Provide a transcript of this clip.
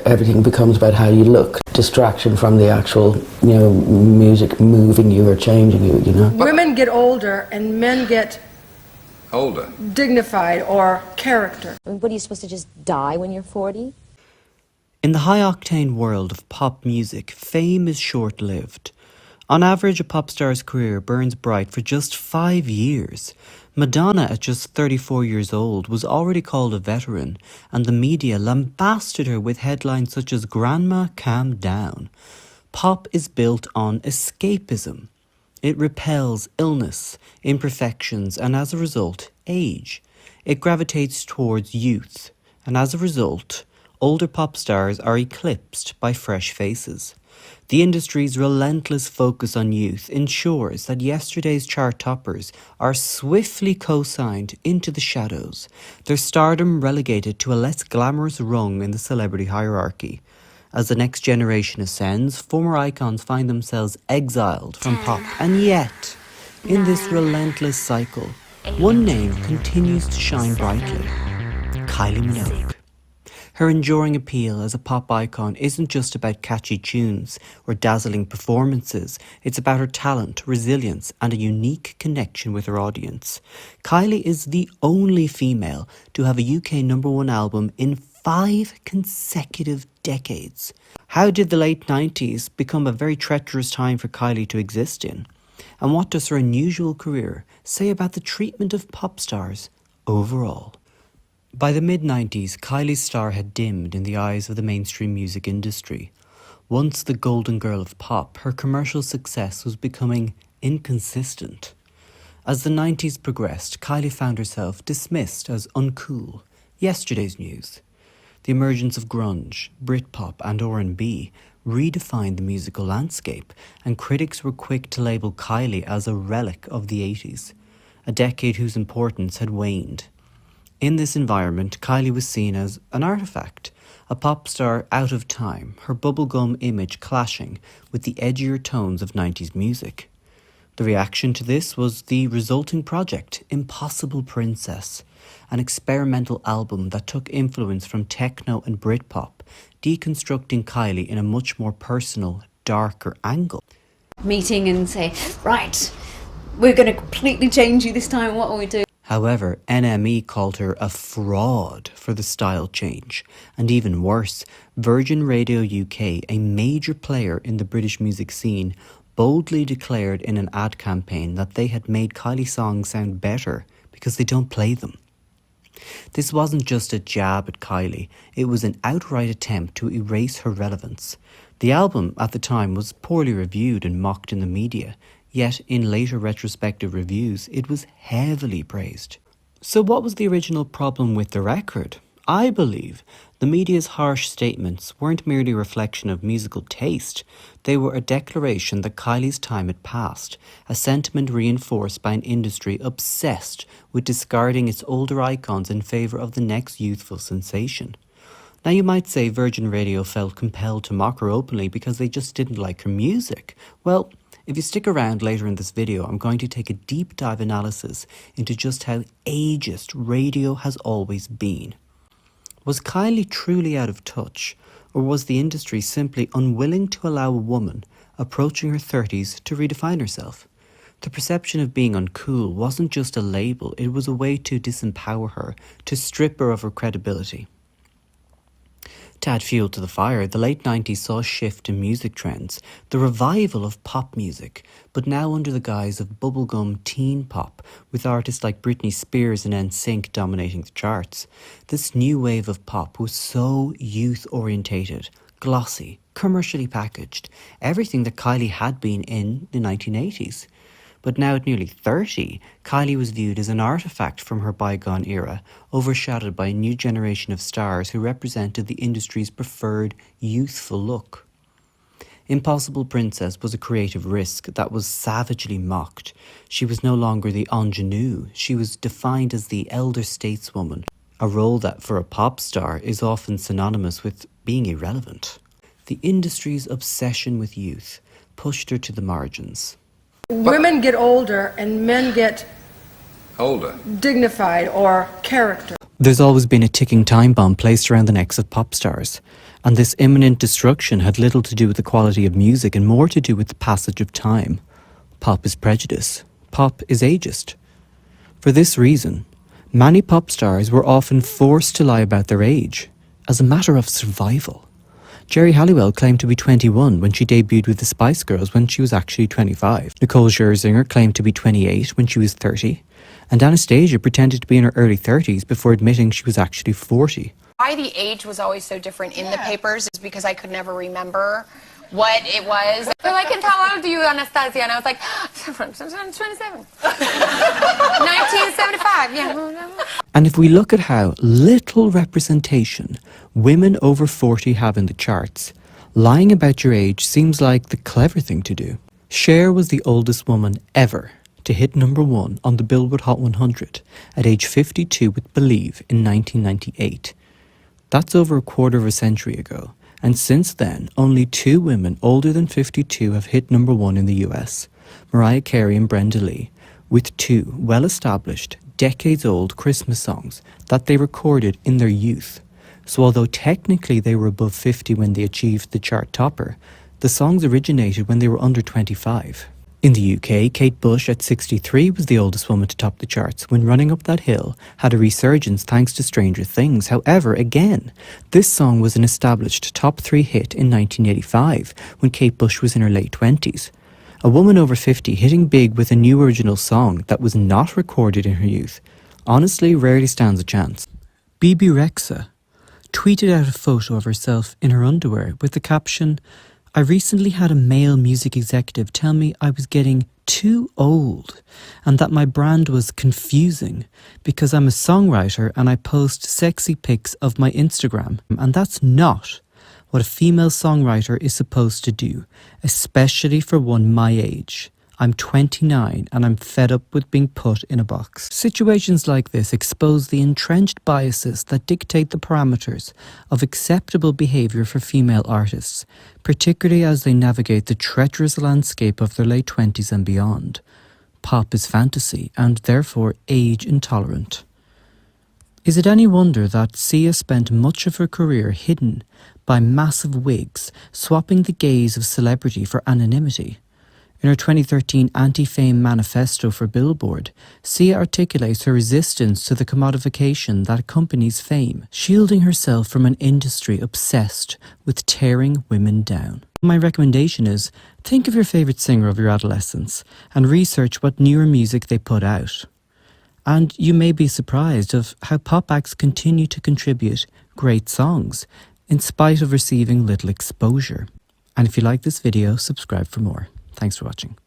everything becomes about how you look, distraction from the actual, music moving you or changing you, Women get older and men get older, dignified or character. What are you supposed to just die when you're 40? In the high-octane world of pop music, fame is short-lived. On average, a pop star's career burns bright for just 5 years. Madonna, at just 34 years old, was already called a veteran, and the media lambasted her with headlines such as "Grandma, calm down." Pop is built on escapism. It repels illness, imperfections, and as a result, age. It gravitates towards youth, and as a result, older pop stars are eclipsed by fresh faces. The industry's relentless focus on youth ensures that yesterday's chart toppers are swiftly co-signed into the shadows, their stardom relegated to a less glamorous rung in the celebrity hierarchy. As the next generation ascends, former icons find themselves exiled from pop. And yet, in this relentless cycle, one name continues to shine brightly: Kylie Minogue. Her enduring appeal as a pop icon isn't just about catchy tunes or dazzling performances. It's about her talent, resilience, and a unique connection with her audience. Kylie is the only female to have a UK #1 album in 5 consecutive decades. How did the late 90s become a very treacherous time for Kylie to exist in? And what does her unusual career say about the treatment of pop stars overall? By the mid-90s, Kylie's star had dimmed in the eyes of the mainstream music industry. Once the golden girl of pop, her commercial success was becoming inconsistent. As the 90s progressed, Kylie found herself dismissed as uncool, yesterday's news. The emergence of grunge, Britpop and R&B redefined the musical landscape, and critics were quick to label Kylie as a relic of the 80s, a decade whose importance had waned. In this environment, Kylie was seen as an artifact, a pop star out of time, her bubblegum image clashing with the edgier tones of 90s music. The reaction to this was the resulting project, Impossible Princess, an experimental album that took influence from techno and Britpop, deconstructing Kylie in a much more personal, darker angle. Meeting and say, right, we're going to completely change you this time, what will we do? However, NME called her a fraud for the style change. And even worse, Virgin Radio UK, a major player in the British music scene, boldly declared in an ad campaign that they had made Kylie's songs sound better because they don't play them. This wasn't just a jab at Kylie, it was an outright attempt to erase her relevance. The album at the time was poorly reviewed and mocked in the media, yet in later retrospective reviews it was heavily praised. So what was the original problem with the record? I believe the media's harsh statements weren't merely a reflection of musical taste, they were a declaration that Kylie's time had passed, a sentiment reinforced by an industry obsessed with discarding its older icons in favour of the next youthful sensation. Now you might say Virgin Radio felt compelled to mock her openly because they just didn't like her music. Well, if you stick around later in this video, I'm going to take a deep dive analysis into just how ageist radio has always been. Was Kylie truly out of touch, or was the industry simply unwilling to allow a woman approaching her 30s to redefine herself? The perception of being uncool wasn't just a label, it was a way to disempower her, to strip her of her credibility. To add fuel to the fire, the late 90s saw a shift in music trends, the revival of pop music, but now under the guise of bubblegum teen pop, with artists like Britney Spears and NSYNC dominating the charts. This new wave of pop was so youth-orientated, glossy, commercially packaged, everything that Kylie had been in the 1980s. But now at nearly 30, Kylie was viewed as an artifact from her bygone era, overshadowed by a new generation of stars who represented the industry's preferred youthful look. Impossible Princess was a creative risk that was savagely mocked. She was no longer the ingenue, she was defined as the elder stateswoman, a role that for a pop star is often synonymous with being irrelevant. The industry's obsession with youth pushed her to the margins. Women get older and men get older, dignified or character. There's always been a ticking time bomb placed around the necks of pop stars, and this imminent destruction had little to do with the quality of music and more to do with the passage of time. Pop is prejudice. Pop is ageist. For this reason, many pop stars were often forced to lie about their age, as a matter of survival. Geri Halliwell claimed to be 21 when she debuted with the Spice Girls when she was actually 25. Nicole Scherzinger claimed to be 28 when she was 30. And Anastasia pretended to be in her early 30s before admitting she was actually 40. Why the age was always so different in the papers is because I could never remember what it was. They're like, and how old are you, Anastasia? And I was like, 27. 1975, yeah. And if we look at how little representation women over 40 have in the charts, lying about your age seems like the clever thing to do. Cher was the oldest woman ever to hit #1 on the Billboard Hot 100 at age 52 with Believe in 1998. That's over a quarter of a century ago, and since then, only 2 women older than 52 have hit #1 in the US, Mariah Carey and Brenda Lee, with 2 well-established, decades-old Christmas songs that they recorded in their youth. So although technically they were above 50 when they achieved the chart topper, the songs originated when they were under 25. In the UK, Kate Bush at 63 was the oldest woman to top the charts when Running Up That Hill had a resurgence thanks to Stranger Things. However, again, this song was an established top 3 hit in 1985 when Kate Bush was in her late 20s. A woman over 50 hitting big with a new original song that was not recorded in her youth honestly rarely stands a chance. Bibi Rexha tweeted out a photo of herself in her underwear with the caption, "I recently had a male music executive tell me I was getting too old and that my brand was confusing because I'm a songwriter and I post sexy pics of my Instagram. And that's not what a female songwriter is supposed to do, especially for one my age. I'm 29 and I'm fed up with being put in a box." Situations like this expose the entrenched biases that dictate the parameters of acceptable behaviour for female artists, particularly as they navigate the treacherous landscape of their late 20s and beyond. Pop is fantasy and therefore age intolerant. Is it any wonder that Sia spent much of her career hidden by massive wigs, swapping the gaze of celebrity for anonymity? In her 2013 anti-fame manifesto for Billboard, Sia articulates her resistance to the commodification that accompanies fame, shielding herself from an industry obsessed with tearing women down. My recommendation is, think of your favourite singer of your adolescence and research what newer music they put out. And you may be surprised of how pop acts continue to contribute great songs, in spite of receiving little exposure. And if you like this video, subscribe for more. Thanks for watching.